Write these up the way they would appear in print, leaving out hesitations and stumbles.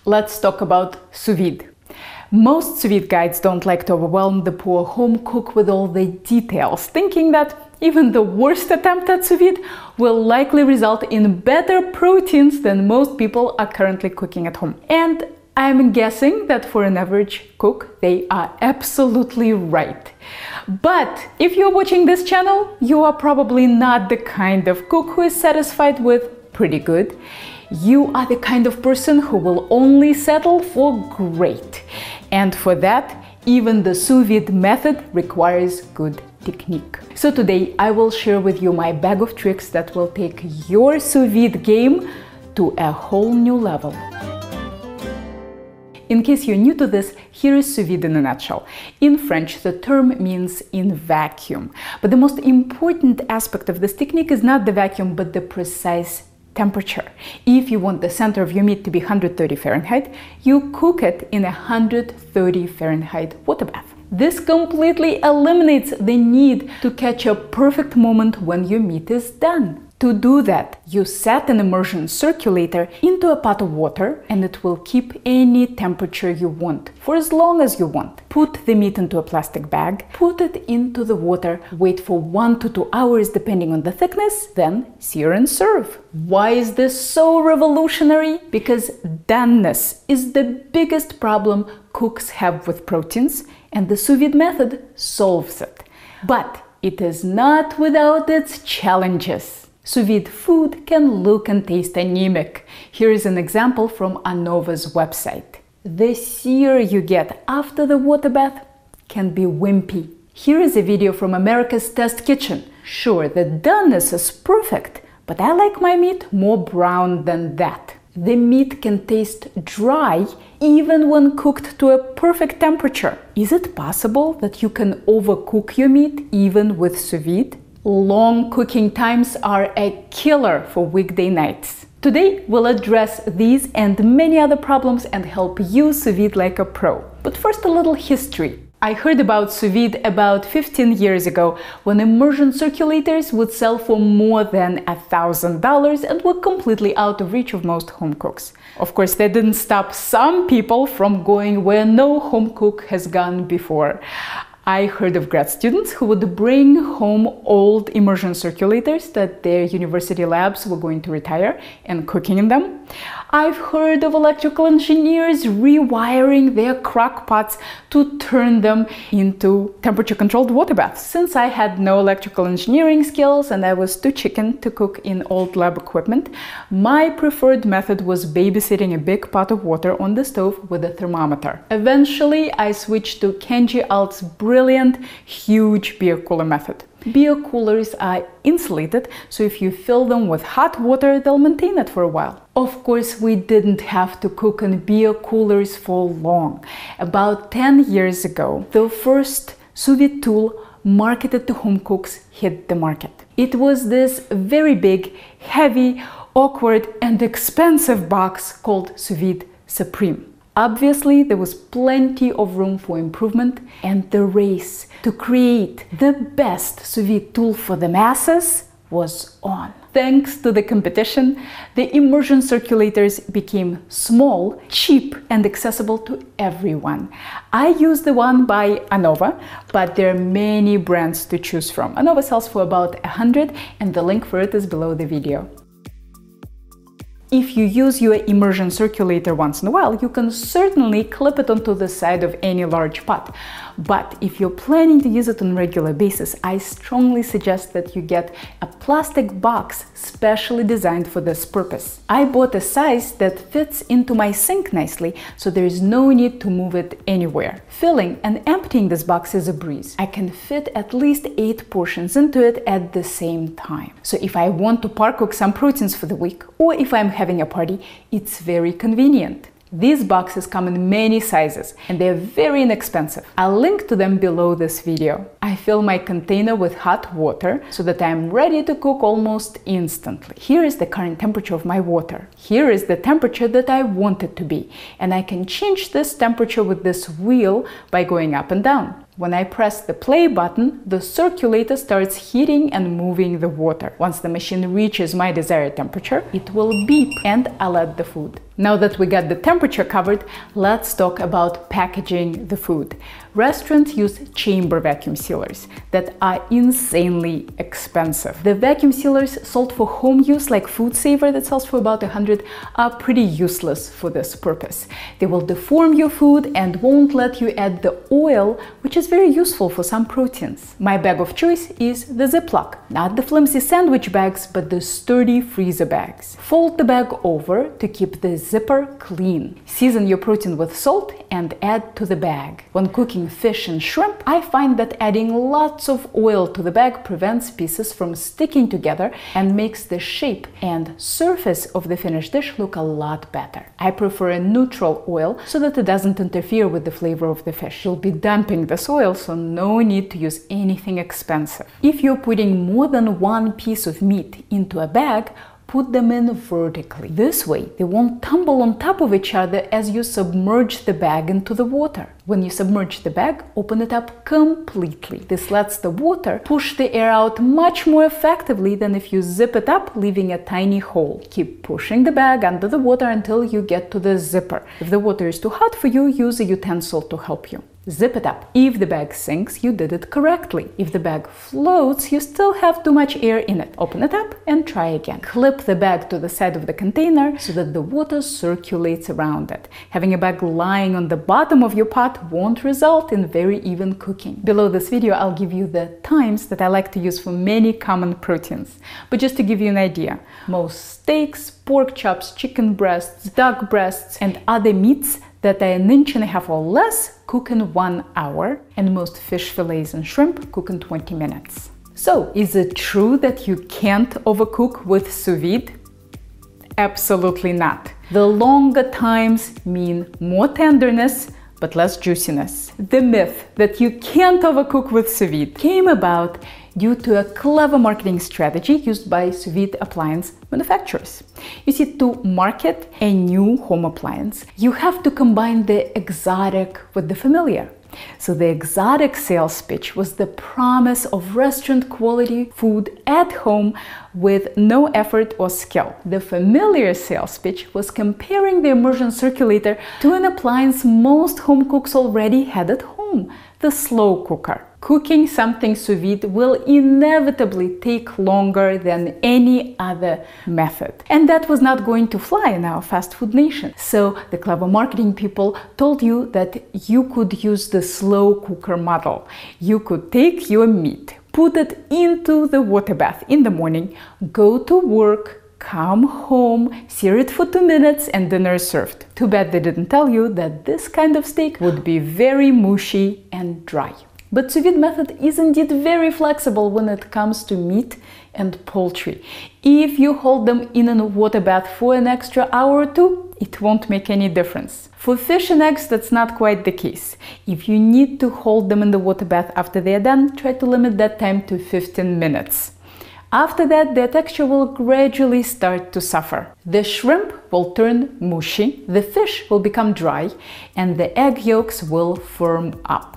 Let's talk about sous vide. Most sous vide guides don't like to overwhelm the poor home cook with all the details, thinking that even the worst attempt at sous vide will likely result in better proteins than most people are currently cooking at home. And I'm guessing that for an average cook, they are absolutely right. But if you're watching this channel, you are probably not the kind of cook who is satisfied with pretty good. You are the kind of person who will only settle for great. And for that, even the sous vide method requires good technique. So today I will share with you my bag of tricks that will take your sous vide game to a whole new level. In case you're new to this, here is sous vide in a nutshell. In French, the term means in vacuum. But the most important aspect of this technique is not the vacuum, but the precise temperature. If you want the center of your meat to be 130 Fahrenheit, you cook it in a 130 Fahrenheit water bath. This completely eliminates the need to catch a perfect moment when your meat is done. To do that, you set an immersion circulator into a pot of water and it will keep any temperature you want for as long as you want. Put the meat into a plastic bag, put it into the water, wait for 1 to 2 hours depending on the thickness, then sear and serve. Why is this so revolutionary? Because doneness is the biggest problem cooks have with proteins, and the sous vide method solves it. But it is not without its challenges. Sous vide food can look and taste anemic. Here is an example from ANOVA's website. The sear you get after the water bath can be wimpy. Here is a video from America's Test Kitchen. Sure, the doneness is perfect, but I like my meat more brown than that. The meat can taste dry even when cooked to a perfect temperature. Is it possible that you can overcook your meat even with sous vide? Long cooking times are a killer for weekday nights. Today we'll address these and many other problems and help you sous vide like a pro. But first, a little history. I heard about sous vide about 15 years ago when immersion circulators would sell for more than $1,000 and were completely out of reach of most home cooks. Of course, that didn't stop some people from going where no home cook has gone before. I heard of grad students who would bring home old immersion circulators that their university labs were going to retire and cooking in them. I've heard of electrical engineers rewiring their crock pots to turn them into temperature-controlled water baths. Since I had no electrical engineering skills and I was too chicken to cook in old lab equipment, my preferred method was babysitting a big pot of water on the stove with a thermometer. Eventually, I switched to Kenji Alt's brilliant, huge beer cooler method. Beer coolers are insulated, so if you fill them with hot water, they'll maintain it for a while. Of course, we didn't have to cook in beer coolers for long. About 10 years ago, the first sous vide tool marketed to home cooks hit the market. It was this very big, heavy, awkward, and expensive box called Sous Vide Supreme. Obviously, there was plenty of room for improvement, and the race to create the best sous vide tool for the masses was on. Thanks to the competition, the immersion circulators became small, cheap, and accessible to everyone. I use the one by ANOVA, but there are many brands to choose from. ANOVA sells for about 100, and the link for it is below the video. If you use your immersion circulator once in a while, you can certainly clip it onto the side of any large pot. But if you're planning to use it on a regular basis, I strongly suggest that you get a plastic box specially designed for this purpose. I bought a size that fits into my sink nicely, so there is no need to move it anywhere. Filling and emptying this box is a breeze. I can fit at least 8 portions into it at the same time. So if I want to par cook some proteins for the week, or if I'm having a party, it's very convenient. These boxes come in many sizes and they're very inexpensive. I'll link to them below this video. I fill my container with hot water so that I'm ready to cook almost instantly. Here is the current temperature of my water. Here is the temperature that I want it to be. And I can change this temperature with this wheel by going up and down. When I press the play button, the circulator starts heating and moving the water. Once the machine reaches my desired temperature, it will beep and I'll add the food. Now that we got the temperature covered, let's talk about packaging the food. Restaurants use chamber vacuum sealers that are insanely expensive. The vacuum sealers sold for home use, like Food Saver that sells for about $100, are pretty useless for this purpose. They will deform your food and won't let you add the oil, which is very useful for some proteins. My bag of choice is the Ziploc, not the flimsy sandwich bags, but the sturdy freezer bags. Fold the bag over to keep the zipper clean. Season your protein with salt and add to the bag. When cooking fish and shrimp, I find that adding lots of oil to the bag prevents pieces from sticking together and makes the shape and surface of the finished dish look a lot better. I prefer a neutral oil so that it doesn't interfere with the flavor of the fish. You'll be dumping this oil, so no need to use anything expensive. If you're putting more than one piece of meat into a bag, put them in vertically. This way, they won't tumble on top of each other as you submerge the bag into the water. When you submerge the bag, open it up completely. This lets the water push the air out much more effectively than if you zip it up, leaving a tiny hole. Keep pushing the bag under the water until you get to the zipper. If the water is too hot for you, use a utensil to help you. Zip it up. If the bag sinks, you did it correctly. If the bag floats, you still have too much air in it. Open it up and try again. Clip the bag to the side of the container so that the water circulates around it. Having a bag lying on the bottom of your pot won't result in very even cooking. Below this video, I'll give you the times that I like to use for many common proteins. But just to give you an idea, most steaks, pork chops, chicken breasts, duck breasts, and other meats that are 1.5 inches or less cook in 1 hour, and most fish fillets and shrimp cook in 20 minutes. So, is it true that you can't overcook with sous vide? Absolutely not. The longer times mean more tenderness, but less juiciness. The myth that you can't overcook with sous vide came about due to a clever marketing strategy used by sous vide appliance manufacturers. You see, to market a new home appliance, you have to combine the exotic with the familiar. So the exotic sales pitch was the promise of restaurant quality food at home with no effort or skill. The familiar sales pitch was comparing the immersion circulator to an appliance most home cooks already had at home, the slow cooker. Cooking something sous vide will inevitably take longer than any other method. And that was not going to fly in our fast food nation. So the clever marketing people told you that you could use the slow cooker model. You could take your meat, put it into the water bath in the morning, go to work, come home, sear it for 2 minutes, and dinner is served. Too bad they didn't tell you that this kind of steak would be very mushy and dry. But sous vide method is indeed very flexible when it comes to meat and poultry. If you hold them in a water bath for an extra hour or two, it won't make any difference. For fish and eggs, that's not quite the case. If you need to hold them in the water bath after they are done, try to limit that time to 15 minutes. After that, their texture will gradually start to suffer. The shrimp will turn mushy, the fish will become dry, and the egg yolks will firm up.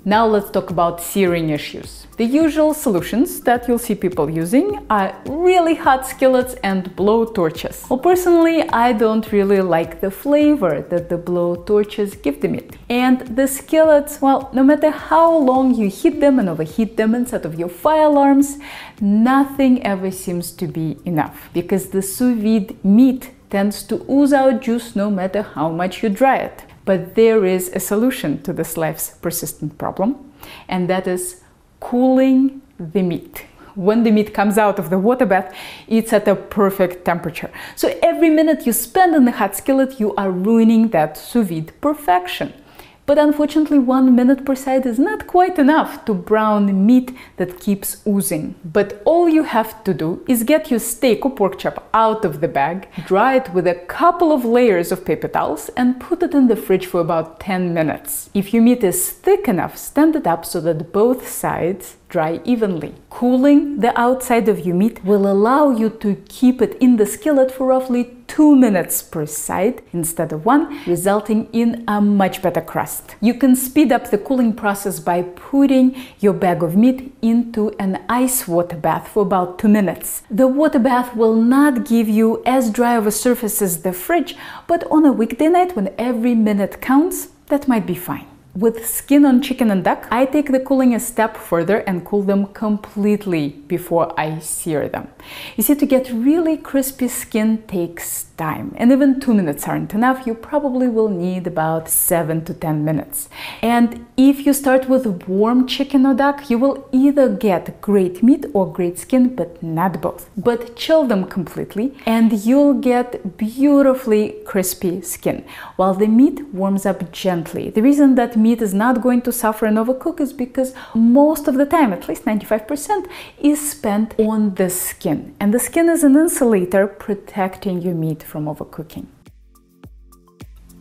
Now let's talk about searing issues. The usual solutions that you'll see people using are really hot skillets and blow torches. Well, personally, I don't really like the flavor that the blow torches give the meat. And the skillets, well, no matter how long you heat them and overheat them and set off your fire alarms, nothing ever seems to be enough, because the sous vide meat tends to ooze out juice no matter how much you dry it. But there is a solution to this life's persistent problem, and that is cooling the meat. When the meat comes out of the water bath, it's at a perfect temperature. So every minute you spend in the hot skillet, you are ruining that sous vide perfection. But unfortunately, 1 minute per side is not quite enough to brown meat that keeps oozing. But all you have to do is get your steak or pork chop out of the bag, dry it with a couple of layers of paper towels, and put it in the fridge for about 10 minutes. If your meat is thick enough, stand it up so that both sides dry evenly. Cooling the outside of your meat will allow you to keep it in the skillet for roughly 2 minutes per side instead of 1, resulting in a much better crust. You can speed up the cooling process by putting your bag of meat into an ice water bath for about 2 minutes. The water bath will not give you as dry of a surface as the fridge, but on a weekday night when every minute counts, that might be fine. With skin on chicken and duck, I take the cooling a step further and cool them completely before I sear them. You see, to get really crispy skin takes time, and even 2 minutes aren't enough. You probably will need about 7 to 10 minutes. And if you start with warm chicken or duck, you will either get great meat or great skin, but not both. But chill them completely and you'll get beautifully crispy skin, while the meat warms up gently. The reason that meat is not going to suffer and overcook is because most of the time, at least 95%, is spent on the skin. And the skin is an insulator protecting your meat from overcooking.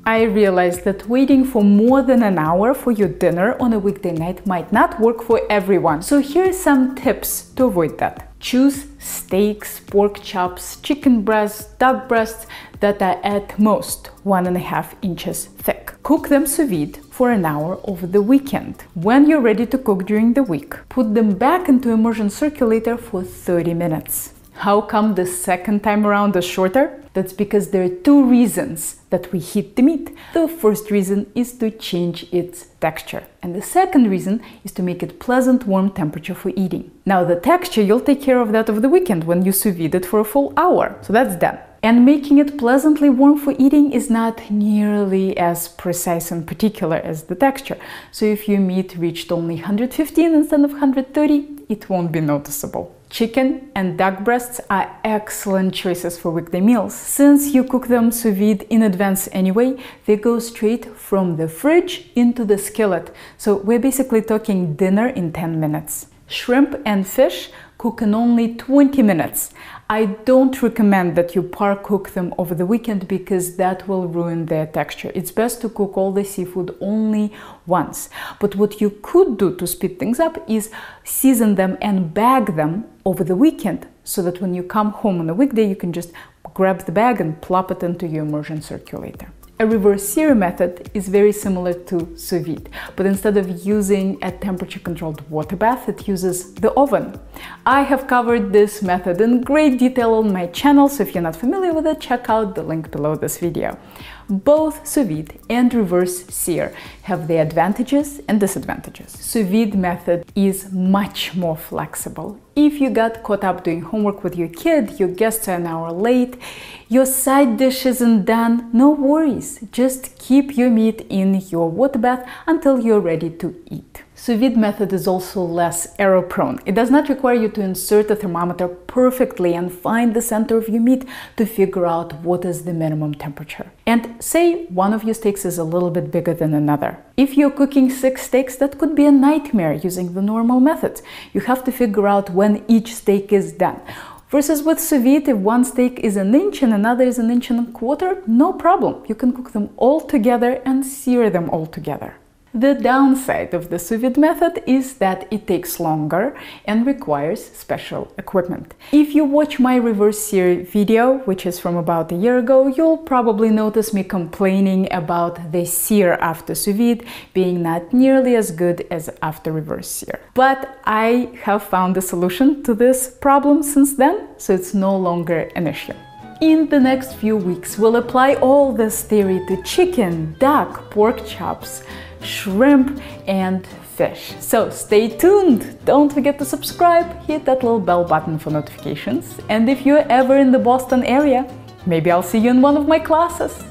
I realized that waiting for more than an hour for your dinner on a weekday night might not work for everyone. So here are some tips to avoid that. Choose steaks, pork chops, chicken breasts, duck breasts that are at most 1.5 inches thick. Cook them sous vide for an hour over the weekend. When you're ready to cook during the week, put them back into immersion circulator for 30 minutes. How come the second time around is shorter? That's because there are 2 reasons that we heat the meat. The first reason is to change its texture, and the second reason is to make it pleasant warm temperature for eating. Now the texture, you'll take care of that over the weekend when you sous vide it for a full hour, so that's done. And making it pleasantly warm for eating is not nearly as precise and particular as the texture. So if your meat reached only 115 instead of 130, it won't be noticeable. Chicken and duck breasts are excellent choices for weekday meals. Since you cook them sous vide in advance anyway, they go straight from the fridge into the skillet. So we're basically talking dinner in 10 minutes. Shrimp and fish cook in only 20 minutes. I don't recommend that you par cook them over the weekend because that will ruin their texture. It's best to cook all the seafood only once. But what you could do to speed things up is season them and bag them over the weekend so that when you come home on a weekday, you can just grab the bag and plop it into your immersion circulator. A reverse sear method is very similar to sous vide, but instead of using a temperature-controlled water bath, it uses the oven. I have covered this method in great detail on my channel, so if you're not familiar with it, check out the link below this video. Both sous vide and reverse sear have their advantages and disadvantages. Sous vide method is much more flexible. If you got caught up doing homework with your kid, your guests are an hour late, your side dish isn't done, no worries. Just keep your meat in your water bath until you're ready to eat. Sous vide method is also less error prone. It does not require you to insert a thermometer perfectly and find the center of your meat to figure out what is the minimum temperature. And say one of your steaks is a little bit bigger than another. If you're cooking 6 steaks, that could be a nightmare using the normal methods. You have to figure out when each steak is done. Versus with sous vide, if one steak is 1 inch and another is 1.25 inches, no problem. You can cook them all together and sear them all together. The downside of the sous vide method is that it takes longer and requires special equipment. If you watch my reverse sear video, which is from about a year ago, you'll probably notice me complaining about the sear after sous vide being not nearly as good as after reverse sear. But I have found a solution to this problem since then, so it's no longer an issue. In the next few weeks, we'll apply all this theory to chicken, duck, pork chops, shrimp, and fish. So stay tuned! Don't forget to subscribe, hit that little bell button for notifications, and if you're ever in the Boston area, maybe I'll see you in one of my classes.